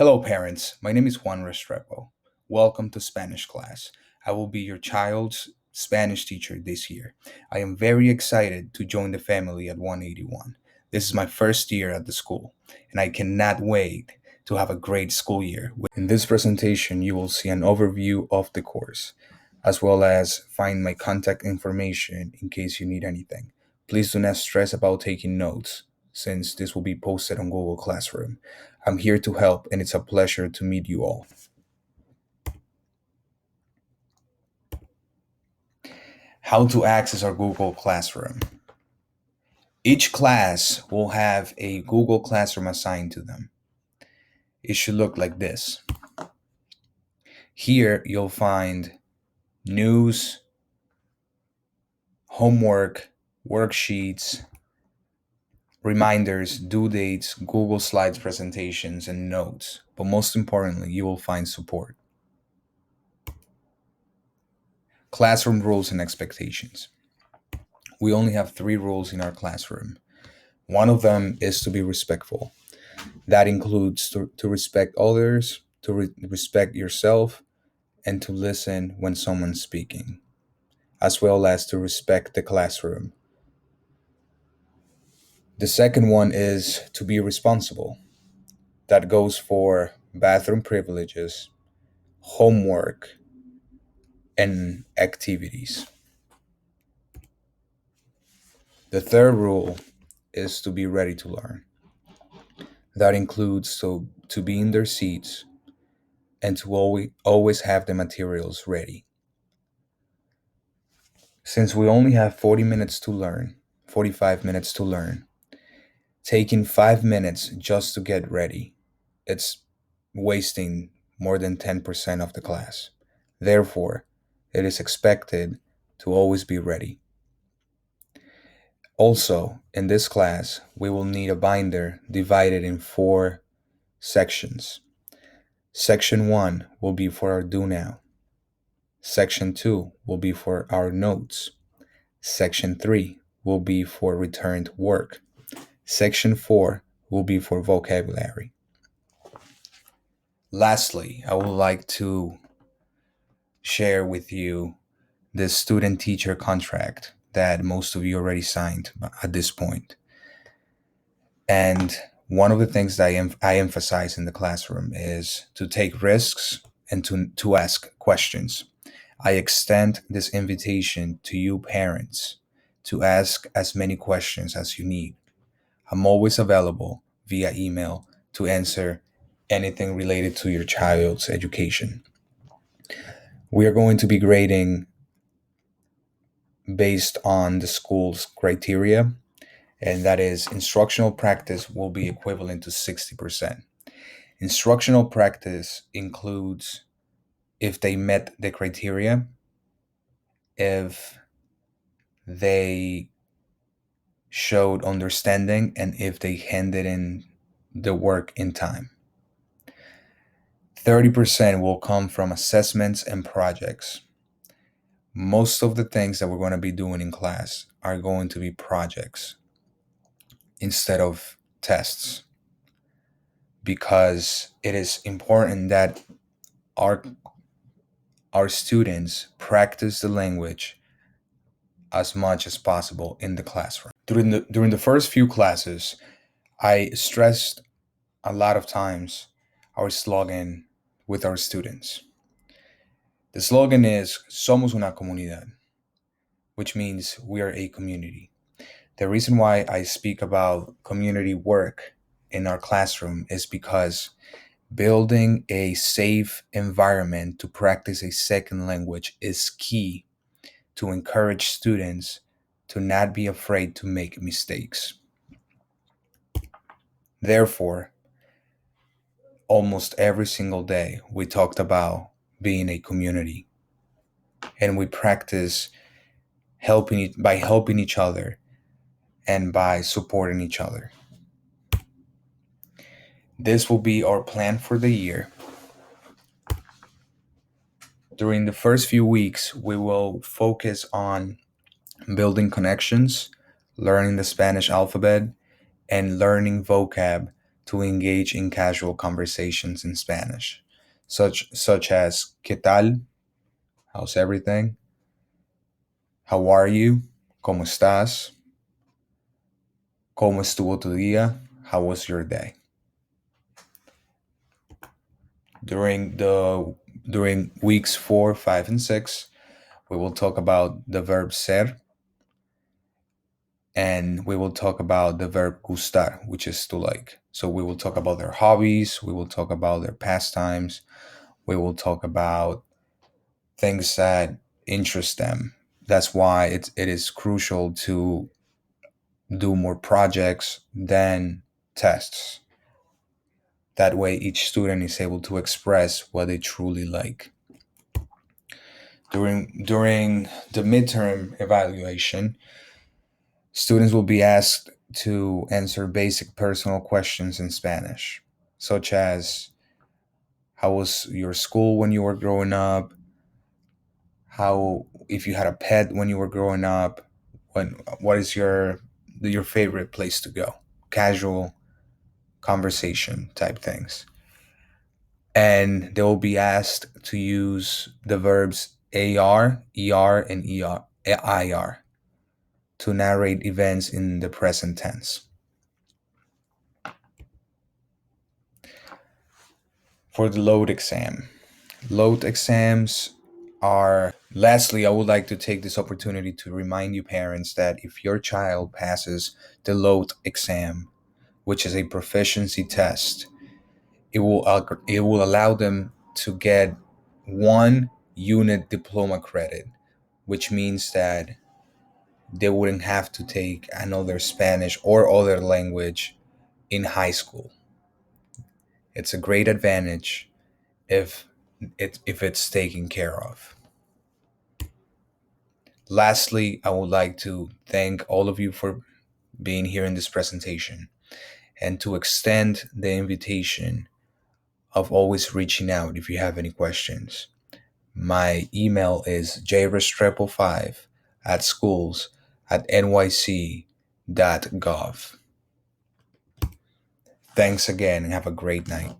Hello, parents. My name is Juan Restrepo. Welcome to Spanish class. I will be your child's Spanish teacher this year. I am very excited to join the family at 181. This is my first year at the school, and I cannot wait to have a great school year. In this presentation, you will see an overview of the course, as well as find my contact information in case you need anything. Please do not stress about taking notes, since this will be posted on Google Classroom. I'm here to help, and it's a pleasure to meet you all. How to access our Google Classroom. Each class will have a Google Classroom assigned to them. It should look like this. Here you'll find news, homework, worksheets, reminders, due dates, Google Slides presentations, and notes. But most importantly, you will find support. Classroom rules and expectations. We only have 3 rules in our classroom. One of them is to be respectful. That includes to respect others, to respect yourself, and to listen when someone's speaking, as well as to respect the classroom. The second one is to be responsible. That goes for bathroom privileges, homework, and activities. The third rule is to be ready to learn. That includes to be in their seats and to always have the materials ready. Since we only have 40 minutes to learn, 45 minutes to learn, taking 5 minutes just to get ready, it's wasting more than 10% of the class. Therefore, it is expected to always be ready. Also, in this class, we will need a binder divided in 4 sections. Section 1 will be for our do now. Section 2 will be for our notes. Section 3 will be for returned work. Section 4 will be for vocabulary. Lastly, I would like to share with you the student teacher contract that most of you already signed at this point. And one of the things that I emphasize in the classroom is to take risks and to ask questions. I extend this invitation to you parents to ask as many questions as you need. I'm always available via email to answer anything related to your child's education. We are going to be grading based on the school's criteria, and that is instructional practice will be equivalent to 60%. Instructional practice includes if they met the criteria, if they showed understanding, and if they handed in the work in time. 30% will come from assessments and projects. Most of the things that we're going to be doing in class are going to be projects instead of tests, because it is important that our students practice the language as much as possible in the classroom. During the first few classes, I stressed a lot of times our slogan with our students. The slogan is Somos una comunidad, which means we are a community. The reason why I speak about community work in our classroom is because building a safe environment to practice a second language is key to encourage students to not be afraid to make mistakes. Therefore, almost every single day, we talked about being a community, and we practice by helping each other and by supporting each other. This will be our plan for the year. During the first few weeks, we will focus on building connections, learning the Spanish alphabet, and learning vocab to engage in casual conversations in Spanish, such as ¿Qué tal? How's everything? How are you? ¿Cómo estás? ¿Cómo estuvo tu día? How was your day? During the during weeks 4, 5, and 6, we will talk about the verb ser, and we will talk about the verb gustar, which is to like. So we will talk about their hobbies, we will talk about their pastimes, we will talk about things that interest them. That's why it is crucial to do more projects than tests. That way, each student is able to express what they truly like. During the midterm evaluation, students will be asked to answer basic personal questions in Spanish, such as how was your school when you were growing up? How, if you had a pet when you were growing up, what is your favorite place to go? Casual conversation type things. And they will be asked to use the verbs AR, ER, and IR to narrate events in the present tense. For the load exam, load exams are. Lastly, I would like to take this opportunity to remind you, parents, that if your child passes the load exam, which is a proficiency test, it will allow them to get 1 unit diploma credit, which means that they wouldn't have to take another Spanish or other language in high school. It's a great advantage if if it's taken care of. Lastly, I would like to thank all of you for being here in this presentation and to extend the invitation of always reaching out if you have any questions. My email is jrestrepo5 at schools@nyc.gov. Thanks again and have a great night.